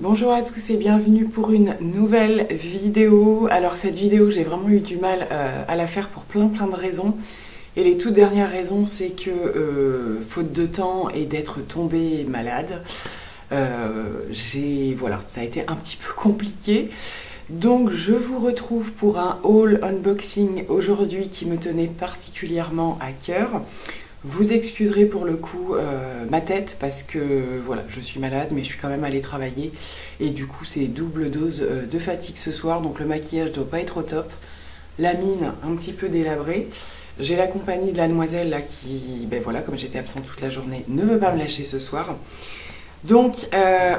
Bonjour à tous et bienvenue pour une nouvelle vidéo. Alors cette vidéo, j'ai vraiment eu du mal à la faire pour plein de raisons. Et les toutes dernières raisons, c'est que faute de temps et d'être tombée malade, voilà, ça a été un petit peu compliqué. Donc je vous retrouve pour un haul unboxing aujourd'hui qui me tenait particulièrement à cœur. Vous excuserez pour le coup ma tête parce que voilà, je suis malade mais je suis quand même allée travailler et du coup c'est double dose de fatigue ce soir, donc le maquillage doit pas être au top, la mine un petit peu délabrée. J'ai la compagnie de la demoiselle là qui, ben voilà, comme j'étais absente toute la journée, ne veut pas me lâcher ce soir. Donc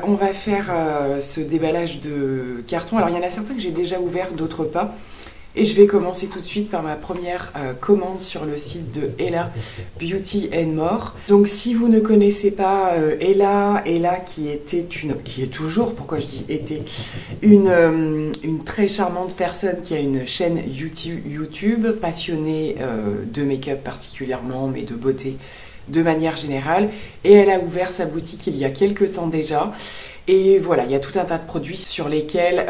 on va faire ce déballage de cartons. Alors il y en a certains que j'ai déjà ouverts, d'autres pas. Et je vais commencer tout de suite par ma première commande sur le site de Ella Beauty and More. Donc si vous ne connaissez pas Ella qui est toujours, pourquoi je dis était, une très charmante personne qui a une chaîne YouTube, passionnée de make-up particulièrement, mais de beauté de manière générale. Et elle a ouvert sa boutique il y a quelques temps déjà. Et voilà, il y a tout un tas de produits sur lesquels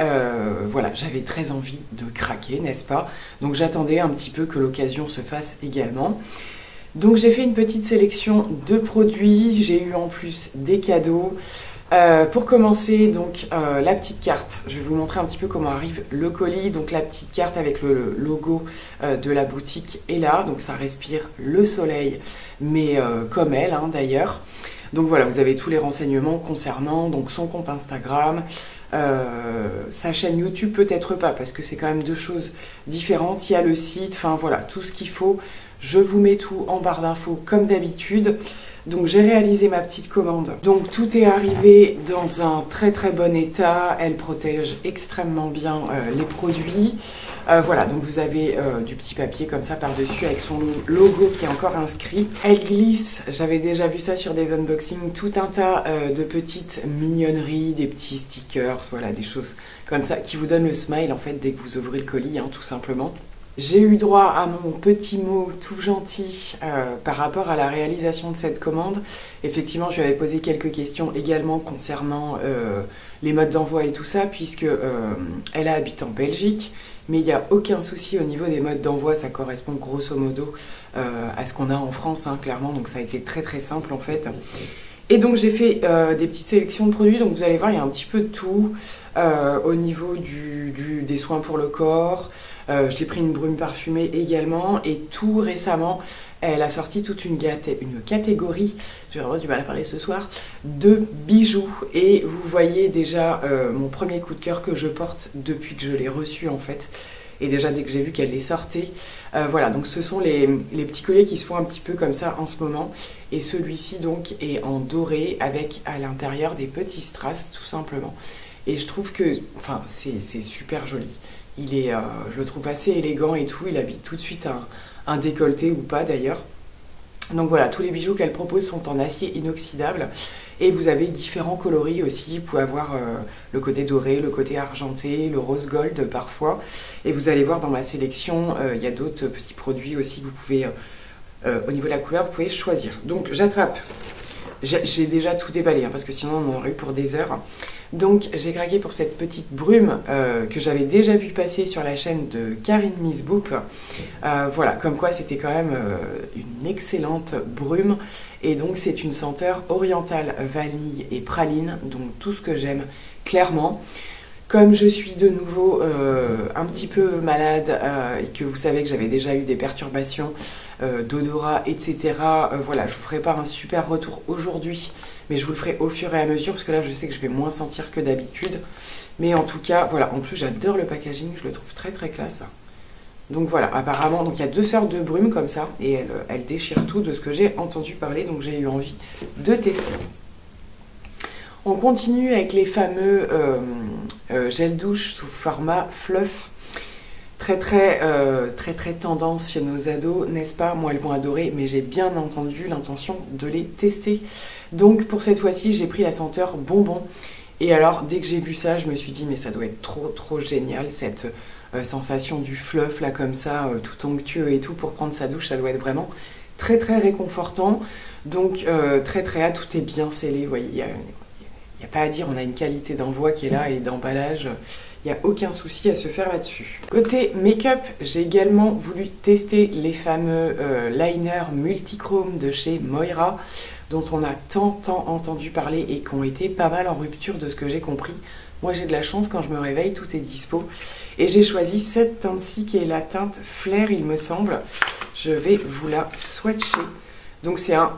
voilà, j'avais très envie de craquer, n'est-ce pas? Donc j'attendais un petit peu que l'occasion se fasse également. Donc j'ai fait une petite sélection de produits, j'ai eu en plus des cadeaux. Pour commencer, donc la petite carte, je vais vous montrer un petit peu comment arrive le colis. Donc la petite carte avec le logo de la boutique est là, donc ça respire le soleil, mais comme elle hein, d'ailleurs. Donc voilà, vous avez tous les renseignements concernant donc son compte Instagram, sa chaîne YouTube peut-être pas parce que c'est quand même deux choses différentes. Il y a le site, enfin voilà, tout ce qu'il faut. Je vous mets tout en barre d'infos comme d'habitude. Donc j'ai réalisé ma petite commande. Donc tout est arrivé dans un très bon état. Elle protège extrêmement bien les produits. Voilà, donc vous avez du petit papier comme ça par-dessus avec son logo qui est encore inscrit. Elle glisse, j'avais déjà vu ça sur des unboxings, tout un tas de petites mignonneries, des petits stickers, voilà, des choses comme ça qui vous donnent le smile en fait dès que vous ouvrez le colis, hein, tout simplement. J'ai eu droit à mon petit mot tout gentil par rapport à la réalisation de cette commande. Effectivement, je lui avais posé quelques questions également concernant les modes d'envoi et tout ça, puisque elle habite en Belgique, mais il n'y a aucun souci au niveau des modes d'envoi, ça correspond grosso modo à ce qu'on a en France, hein, clairement, donc ça a été très simple en fait. Et donc j'ai fait des petites sélections de produits, donc vous allez voir, il y a un petit peu de tout au niveau des soins pour le corps. J'ai pris une brume parfumée également, et tout récemment, elle a sorti toute une catégorie, j'ai vraiment du mal à parler ce soir, de bijoux. Et vous voyez déjà mon premier coup de cœur que je porte depuis que je l'ai reçu en fait. Et déjà dès que j'ai vu qu'elle les sortait, voilà, donc ce sont les petits colliers qui se font un petit peu comme ça en ce moment. Et celui-ci donc est en doré avec à l'intérieur des petits strass tout simplement. Et je trouve que, enfin, c'est super joli. Il est, je le trouve assez élégant et tout. Il habite tout de suite un décolleté ou pas d'ailleurs. Donc voilà, tous les bijoux qu'elle propose sont en acier inoxydable. Et vous avez différents coloris aussi. Vous pouvez avoir le côté doré, le côté argenté, le rose gold parfois. Et vous allez voir dans ma sélection, il y a d'autres petits produits aussi que vous pouvez, au niveau de la couleur, vous pouvez choisir. Donc j'attrape. J'ai déjà tout déballé hein, parce que sinon on en aurait eu pour des heures. Donc j'ai craqué pour cette petite brume que j'avais déjà vu passer sur la chaîne de Karine Misboop. Voilà, comme quoi c'était quand même une excellente brume. Et donc c'est une senteur orientale, vanille et praline, donc tout ce que j'aime clairement. Comme je suis de nouveau un petit peu malade et que vous savez que j'avais déjà eu des perturbations d'odorat, etc. Voilà, je vous ferai pas un super retour aujourd'hui, mais je vous le ferai au fur et à mesure, parce que là je sais que je vais moins sentir que d'habitude. Mais en tout cas, voilà, en plus j'adore le packaging, je le trouve très classe. Donc voilà, apparemment, donc il y a deux sortes de brumes comme ça, et elle déchire tout de ce que j'ai entendu parler, donc j'ai eu envie de tester. On continue avec les fameux gel douche sous format fluff. Très tendance chez nos ados, n'est-ce pas? Moi, elles vont adorer, mais j'ai bien entendu l'intention de les tester. Donc, pour cette fois-ci, j'ai pris la senteur bonbon. Et alors, dès que j'ai vu ça, je me suis dit, mais ça doit être trop génial, cette sensation du fluff, là, comme ça, tout onctueux et tout, pour prendre sa douche, ça doit être vraiment très réconfortant. Donc, très hâte, tout est bien scellé, vous voyez, n'y a pas à dire, on a une qualité d'envoi qui est là et d'emballage. Il n'y a aucun souci à se faire là-dessus. Côté make-up, j'ai également voulu tester les fameux liners multichrome de chez Moira, dont on a tant entendu parler et qui ont été pas mal en rupture de ce que j'ai compris. Moi j'ai de la chance, quand je me réveille, tout est dispo. Et j'ai choisi cette teinte-ci qui est la teinte Flair, il me semble. Je vais vous la swatcher. Donc c'est un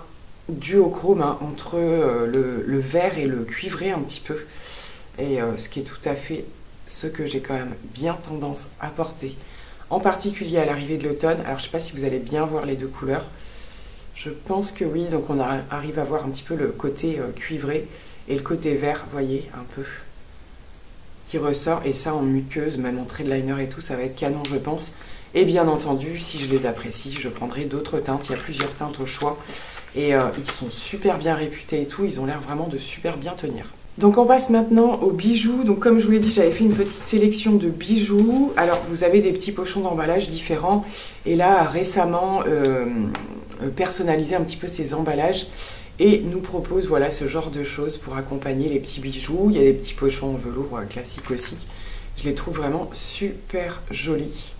duochrome hein, entre le vert et le cuivré un petit peu. Et ce qui est tout à fait ce que j'ai quand même bien tendance à porter. En particulier à l'arrivée de l'automne. Alors je ne sais pas si vous allez bien voir les deux couleurs. Je pense que oui, donc on arrive à voir un petit peu le côté cuivré et le côté vert, vous voyez, un peu, qui ressort. Et ça en muqueuse, même en trait de liner et tout, ça va être canon je pense. Et bien entendu, si je les apprécie, je prendrai d'autres teintes. Il y a plusieurs teintes au choix. Et ils sont super bien réputés et tout, ils ont l'air vraiment de super bien tenir. Donc on passe maintenant aux bijoux. Donc comme je vous l'ai dit, j'avais fait une petite sélection de bijoux. Alors vous avez des petits pochons d'emballage différents. Et là récemment, personnalisé un petit peu ces emballages. Et nous propose voilà ce genre de choses pour accompagner les petits bijoux. Il y a des petits pochons en velours classiques aussi. Je les trouve vraiment super jolis.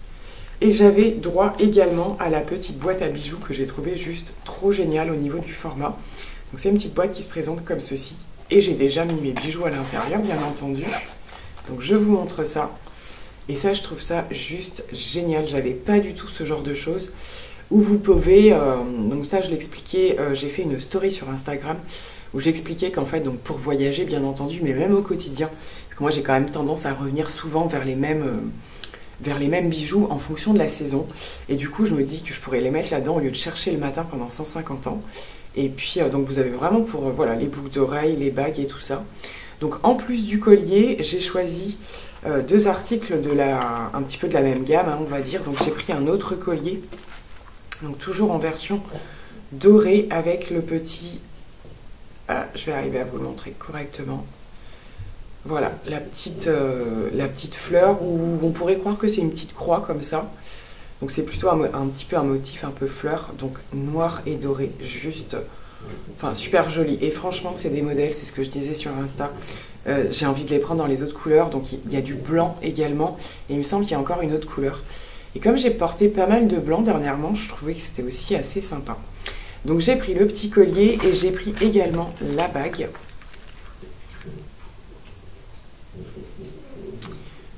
Et j'avais droit également à la petite boîte à bijoux que j'ai trouvé juste trop géniale au niveau du format. Donc c'est une petite boîte qui se présente comme ceci. Et j'ai déjà mis mes bijoux à l'intérieur, bien entendu. Donc je vous montre ça. Et ça, je trouve ça juste génial. J'avais pas du tout ce genre de choses. Où vous pouvez... donc ça, je l'expliquais, j'ai fait une story sur Instagram où j'expliquais qu'en fait, donc pour voyager, bien entendu, mais même au quotidien, parce que moi, j'ai quand même tendance à revenir souvent vers les mêmes bijoux en fonction de la saison. Et du coup, je me dis que je pourrais les mettre là-dedans au lieu de chercher le matin pendant 150 ans. Et puis, donc vous avez vraiment pour voilà, les boucles d'oreilles, les bagues et tout ça. Donc en plus du collier, j'ai choisi deux articles un petit peu de la même gamme, hein, on va dire. Donc j'ai pris un autre collier, donc toujours en version dorée avec le petit... Ah, je vais arriver à vous le montrer correctement. Voilà, la petite fleur où on pourrait croire que c'est une petite croix comme ça. Donc c'est plutôt un petit peu un motif un peu fleur, donc noir et doré, juste, enfin super joli. Et franchement c'est des modèles, c'est ce que je disais sur Insta, j'ai envie de les prendre dans les autres couleurs. Donc il y a du blanc également, et il me semble qu'il y a encore une autre couleur. Et comme j'ai porté pas mal de blanc dernièrement, je trouvais que c'était aussi assez sympa. Donc j'ai pris le petit collier et j'ai pris également la bague.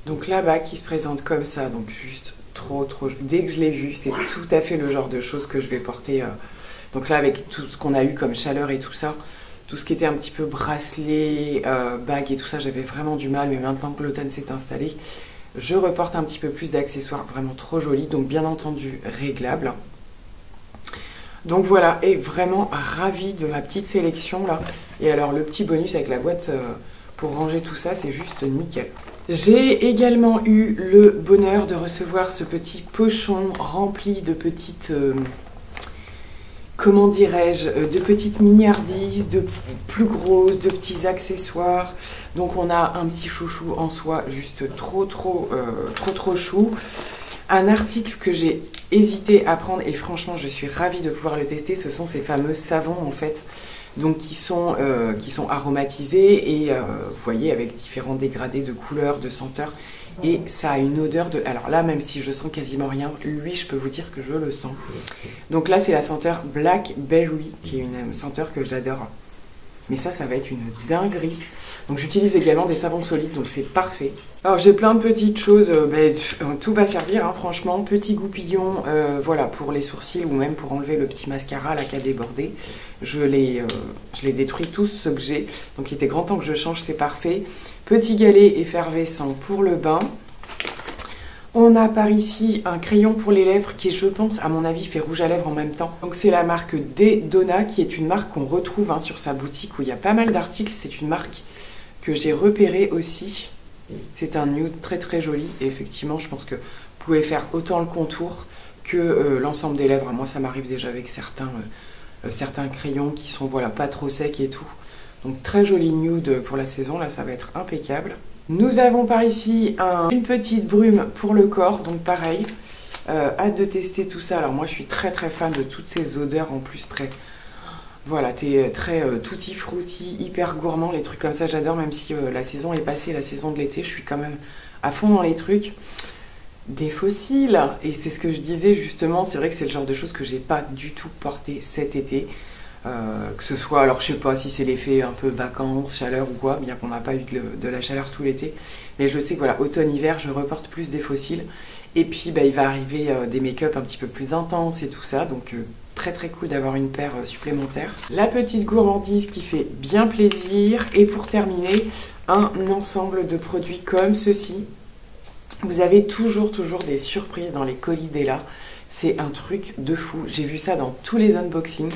Donc la bague qui se présente comme ça, donc juste trop. Dès que je l'ai vue, c'est tout à fait le genre de choses que je vais porter. Donc là, avec tout ce qu'on a eu comme chaleur et tout ça, tout ce qui était un petit peu bracelet, bague et tout ça, j'avais vraiment du mal. Mais maintenant que l'automne s'est installé, je reporte un petit peu plus d'accessoires vraiment trop jolis. Donc bien entendu, réglables. Donc voilà, et vraiment ravie de ma petite sélection là. Et alors le petit bonus avec la boîte pour ranger tout ça, c'est juste nickel. J'ai également eu le bonheur de recevoir ce petit pochon rempli de petites, comment dirais-je, de petites mignardises, de plus grosses, de petits accessoires. Donc on a un petit chouchou en soie juste trop chou. Un article que j'ai hésité à prendre et franchement je suis ravie de pouvoir le tester, ce sont ces fameux savons en fait. Donc qui sont aromatisés et vous voyez avec différents dégradés de couleurs, de senteurs, et ça a une odeur de... Alors là, même si je sens quasiment rien, lui je peux vous dire que je le sens. Donc là c'est la senteur Blackberry, qui est une senteur que j'adore. Mais ça va être une dinguerie. Donc j'utilise également des savons solides, donc c'est parfait. Alors j'ai plein de petites choses, tout va servir, hein, franchement. Petit goupillon, voilà, pour les sourcils ou même pour enlever le petit mascara là qui a débordé. Je les détruis tous ceux que j'ai. Donc il était grand temps que je change, c'est parfait. Petit galet effervescent pour le bain. On a par ici un crayon pour les lèvres qui, je pense, à mon avis, fait rouge à lèvres en même temps. Donc c'est la marque Dedona, qui est une marque qu'on retrouve hein, sur sa boutique où il y a pas mal d'articles. C'est une marque que j'ai repérée aussi. C'est un nude très joli. Et effectivement, je pense que vous pouvez faire autant le contour que l'ensemble des lèvres. Moi, ça m'arrive déjà avec certains crayons qui sont voilà, pas trop secs et tout. Donc très joli nude pour la saison. Là, ça va être impeccable. Nous avons par ici une petite brume pour le corps, donc pareil, hâte de tester tout ça. Alors moi je suis très fan de toutes ces odeurs en plus Voilà, t'es très tutti frutti, hyper gourmand, les trucs comme ça j'adore, même si la saison est passée, la saison de l'été, je suis quand même à fond dans les trucs. Des fossiles, et c'est ce que je disais justement, c'est vrai que c'est le genre de choses que j'ai pas du tout porté cet été. Que ce soit, alors je sais pas si c'est l'effet un peu vacances, chaleur ou quoi, bien qu'on n'a pas eu de la chaleur tout l'été, mais je sais que voilà, automne-hiver, je reporte plus des fossiles. Et puis bah, il va arriver des make-up un petit peu plus intenses et tout ça, donc très très cool d'avoir une paire supplémentaire. La petite gourmandise qui fait bien plaisir. Et pour terminer, un ensemble de produits comme ceci. Vous avez toujours des surprises dans les colis d'Ella. C'est un truc de fou. J'ai vu ça dans tous les unboxings.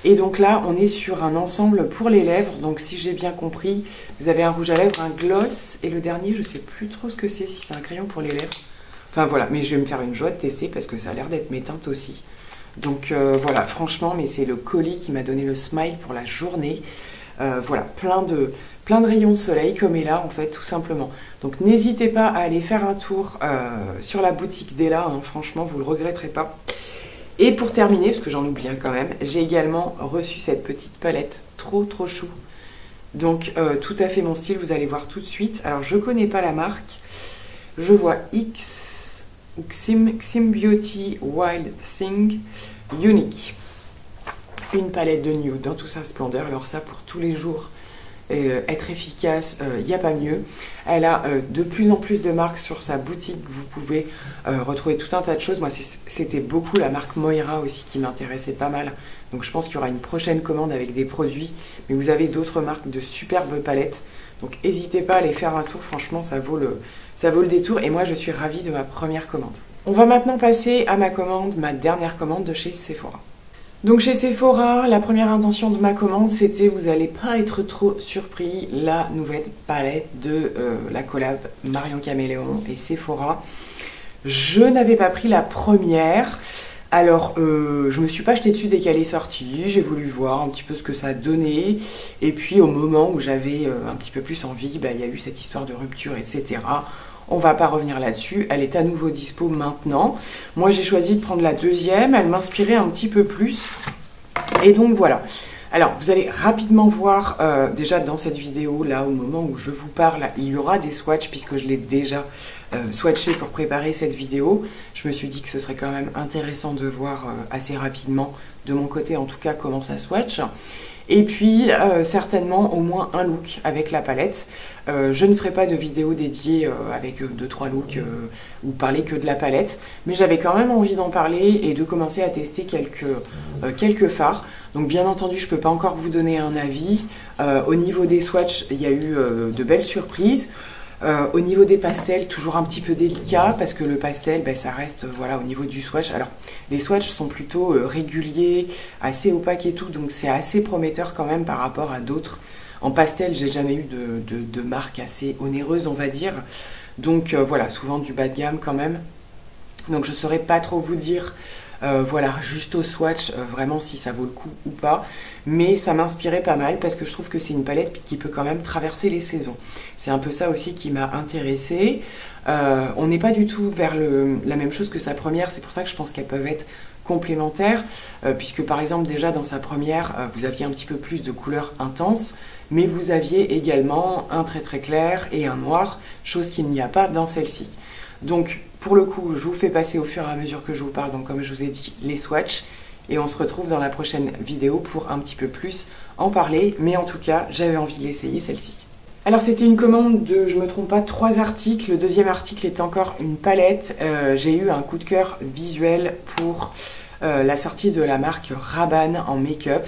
Et donc là, on est sur un ensemble pour les lèvres. Donc si j'ai bien compris, vous avez un rouge à lèvres, un gloss. Et le dernier, je sais plus trop ce que c'est, si c'est un crayon pour les lèvres. Enfin voilà, mais je vais me faire une joie de tester parce que ça a l'air d'être mes teintes aussi. Donc voilà, franchement, mais c'est le colis qui m'a donné le smile pour la journée. Voilà, plein de rayons de soleil comme est là en fait, tout simplement. Donc n'hésitez pas à aller faire un tour sur la boutique d'Ella, hein, franchement, vous ne le regretterez pas. Et pour terminer, parce que j'en oublie un quand même, j'ai également reçu cette petite palette trop chou. Donc tout à fait mon style, vous allez voir tout de suite. Alors je connais pas la marque, je vois X ou Xim Beauty Wild Thing Unique. Une palette de nude dans toute sa splendeur, alors ça pour tous les jours, être efficace, il n'y a pas mieux. Elle a de plus en plus de marques sur sa boutique, vous pouvez retrouver tout un tas de choses. Moi c'était beaucoup la marque Moira aussi qui m'intéressait pas mal, donc je pense qu'il y aura une prochaine commande avec des produits, mais vous avez d'autres marques de superbes palettes, donc n'hésitez pas à aller faire un tour, franchement ça vaut le détour, et moi je suis ravie de ma première commande. On va maintenant passer à ma dernière commande de chez Sephora. Donc chez Sephora, la première intention de ma commande, c'était, vous n'allez pas être trop surpris, la nouvelle palette de la collab Marion Caméléon et Sephora. Je n'avais pas pris la première, alors je me suis pas jetée dessus dès qu'elle est sortie, j'ai voulu voir un petit peu ce que ça donnait, et puis au moment où j'avais un petit peu plus envie, bah, il y a eu cette histoire de rupture, etc. On va pas revenir là-dessus, elle est à nouveau dispo maintenant. Moi j'ai choisi de prendre la deuxième, elle m'inspirait un petit peu plus. Et donc voilà. Alors vous allez rapidement voir, déjà dans cette vidéo, là au moment où je vous parle, il y aura des swatchs puisque je l'ai déjà swatché pour préparer cette vidéo. Je me suis dit que ce serait quand même intéressant de voir assez rapidement, de mon côté en tout cas, comment ça swatch. Et puis certainement au moins un look avec la palette. Je ne ferai pas de vidéo dédiée avec 2-3 looks ou parler que de la palette, mais j'avais quand même envie d'en parler et de commencer à tester quelques fards. Donc bien entendu je ne peux pas encore vous donner un avis. Au niveau des swatchs, il y a eu de belles surprises. Au niveau des pastels, toujours un petit peu délicat parce que le pastel, ben, ça reste voilà, au niveau du swatch. Alors les swatchs sont plutôt réguliers, assez opaques et tout, donc c'est assez prometteur quand même par rapport à d'autres. En pastel, j'ai jamais eu de marque assez onéreuse, on va dire. Donc voilà, souvent du bas de gamme quand même. Donc je ne saurais pas trop vous dire voilà, juste au swatch, vraiment si ça vaut le coup ou pas. Mais ça m'inspirait pas mal parce que je trouve que c'est une palette qui peut quand même traverser les saisons. C'est un peu ça aussi qui m'a intéressée. On n'est pas du tout vers la même chose que sa première, c'est pour ça que je pense qu'elles peuvent être complémentaires, puisque par exemple déjà dans sa première, vous aviez un petit peu plus de couleurs intenses, mais vous aviez également un très clair et un noir, chose qu'il n'y a pas dans celle-ci. Donc pour le coup, je vous fais passer au fur et à mesure que je vous parle, donc comme je vous ai dit, les swatchs, et on se retrouve dans la prochaine vidéo pour un petit peu plus en parler, mais en tout cas, j'avais envie de l'essayer celle-ci. Alors c'était une commande de, je ne me trompe pas, 3 articles. Le deuxième article est encore une palette. J'ai eu un coup de cœur visuel pour la sortie de la marque Rabanne en make-up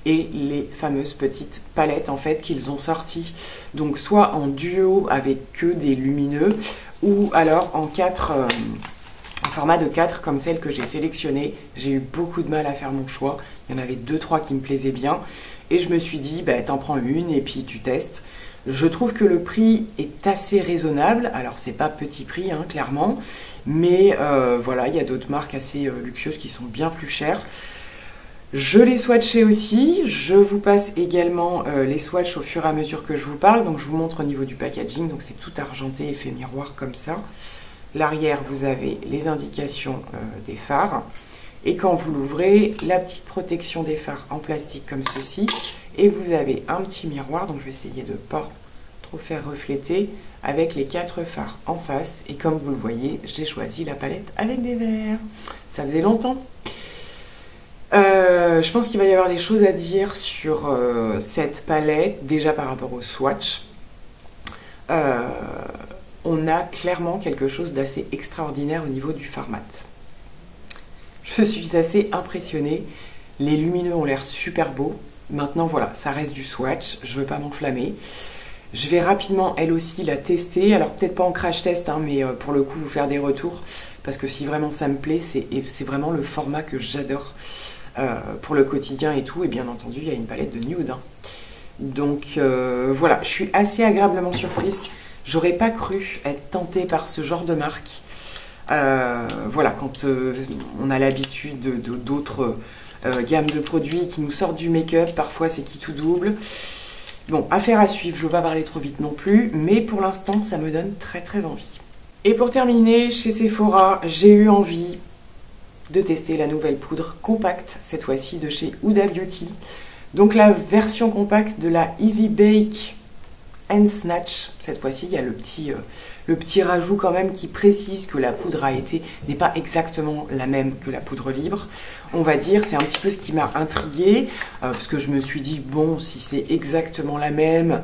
et les fameuses petites palettes en fait qu'ils ont sorties. Donc soit en duo avec que des lumineux ou alors en format de 4 comme celle que j'ai sélectionnée. J'ai eu beaucoup de mal à faire mon choix. Il y en avait 2-3 qui me plaisaient bien. Et je me suis dit, bah, t'en prends une et puis tu testes. Je trouve que le prix est assez raisonnable. Alors, c'est pas petit prix, hein, clairement. Mais voilà, il y a d'autres marques assez luxueuses qui sont bien plus chères. Je l'ai swatché aussi. Je vous passe également les swatchs au fur et à mesure que je vous parle. Donc, je vous montre au niveau du packaging. Donc, c'est tout argenté, effet miroir comme ça. L'arrière, vous avez les indications des fards. Et quand vous l'ouvrez, la petite protection des fards en plastique comme ceci. Et vous avez un petit miroir, donc je vais essayer de ne pas trop faire refléter, avec les 4 fards en face. Et comme vous le voyez, j'ai choisi la palette avec des verres. Ça faisait longtemps. Je pense qu'il va y avoir des choses à dire sur cette palette, déjà par rapport au swatch. On a clairement quelque chose d'assez extraordinaire au niveau du fard mat. Je suis assez impressionnée. Les lumineux ont l'air super beaux. Maintenant, voilà, ça reste du swatch. Je ne veux pas m'enflammer. Je vais rapidement, elle aussi, la tester. Alors, peut-être pas en crash test, hein, mais pour le coup, vous faire des retours. Parce que si vraiment ça me plaît, c'est vraiment le format que j'adore pour le quotidien et tout. Et bien entendu, il y a une palette de nude. Hein. Donc, voilà, je suis assez agréablement surprise. J'aurais pas cru être tentée par ce genre de marque. Voilà, quand on a l'habitude d'autres gammes de produits qui nous sortent du make-up, parfois c'est qui tout double. Bon, affaire à suivre, je ne veux pas parler trop vite non plus, mais pour l'instant, ça me donne très très envie. Et pour terminer, chez Sephora, j'ai eu envie de tester la nouvelle poudre compacte, cette fois-ci de chez Huda Beauty. Donc la version compacte de la Easy Bake and Snatch. Cette fois-ci, il y a le petit rajout quand même qui précise que la poudre n'est pas exactement la même que la poudre libre. On va dire, c'est un petit peu ce qui m'a intriguée, parce que je me suis dit, bon, si c'est exactement la même,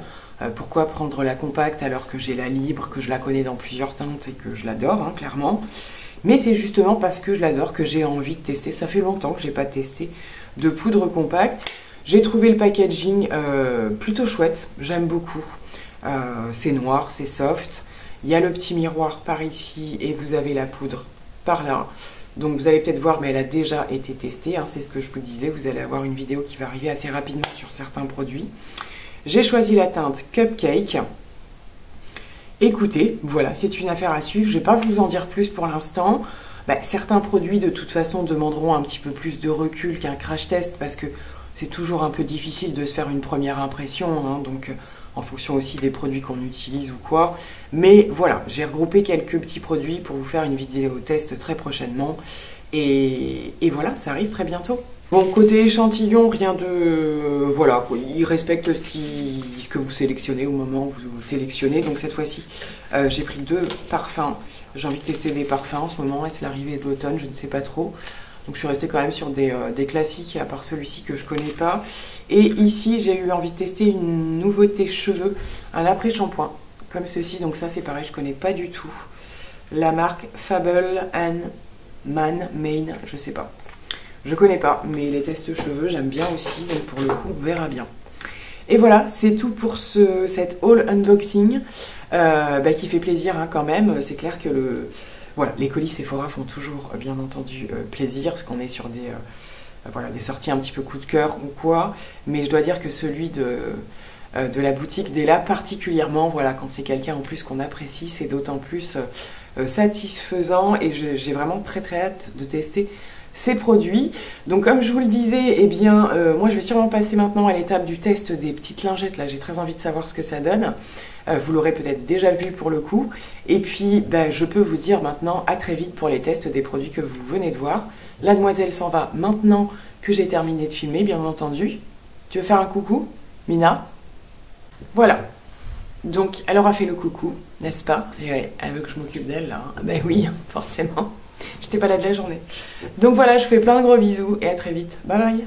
pourquoi prendre la compacte alors que j'ai la libre, que je la connais dans plusieurs teintes et que je l'adore, hein, clairement. Mais c'est justement parce que je l'adore que j'ai envie de tester. Ça fait longtemps que je n'ai pas testé de poudre compacte. J'ai trouvé le packaging plutôt chouette, j'aime beaucoup. C'est noir, c'est soft. Il y a le petit miroir par ici et vous avez la poudre par là. Donc vous allez peut-être voir, mais elle a déjà été testée. Hein, c'est ce que je vous disais. Vous allez avoir une vidéo qui va arriver assez rapidement sur certains produits. J'ai choisi la teinte Cupcake. Écoutez, voilà, c'est une affaire à suivre. Je ne vais pas vous en dire plus pour l'instant. Certains produits, de toute façon, demanderont un petit peu plus de recul qu'un crash test parce que c'est toujours un peu difficile de se faire une première impression. Hein, donc, en fonction aussi des produits qu'on utilise ou quoi. Mais voilà, j'ai regroupé quelques petits produits pour vous faire une vidéo test très prochainement. Et voilà, ça arrive très bientôt. Bon, côté échantillon, rien de... Voilà, il respecte ce que vous sélectionnez au moment où vous sélectionnez. Donc cette fois-ci, j'ai pris 2 parfums. J'ai envie de tester des parfums en ce moment. Est-ce l'arrivée de l'automne? Je ne sais pas trop. Donc je suis restée quand même sur des classiques, à part celui-ci que je ne connais pas. Et ici, j'ai eu envie de tester une nouveauté cheveux, un après-shampoing, comme ceci. Donc ça, c'est pareil, je ne connais pas du tout. La marque Fable Man, je ne sais pas. Je ne connais pas, mais les tests cheveux, j'aime bien aussi. Donc pour le coup, on verra bien. Et voilà, c'est tout pour cet haul unboxing qui fait plaisir hein, quand même. C'est clair que voilà, les colis Sephora font toujours, bien entendu, plaisir, parce qu'on est sur des sorties un petit peu coup de cœur ou quoi. Mais je dois dire que celui de la boutique Della, particulièrement, voilà, quand c'est quelqu'un en plus qu'on apprécie, c'est d'autant plus satisfaisant. Et j'ai vraiment très très hâte de tester ces produits. Donc comme je vous le disais, eh bien, moi je vais sûrement passer maintenant à l'étape du test des petites lingettes. Là, j'ai très envie de savoir ce que ça donne. Vous l'aurez peut-être déjà vu pour le coup. Et puis, je peux vous dire maintenant à très vite pour les tests des produits que vous venez de voir. La demoiselle s'en va maintenant que j'ai terminé de filmer, bien entendu. Tu veux faire un coucou, Mina? Voilà. Donc, elle aura fait le coucou, n'est-ce pas? Et ouais, elle veut que je m'occupe d'elle, là. Hein. Ben oui, forcément. J'étais pas là de la journée. Donc voilà, je vous fais plein de gros bisous et à très vite. Bye bye.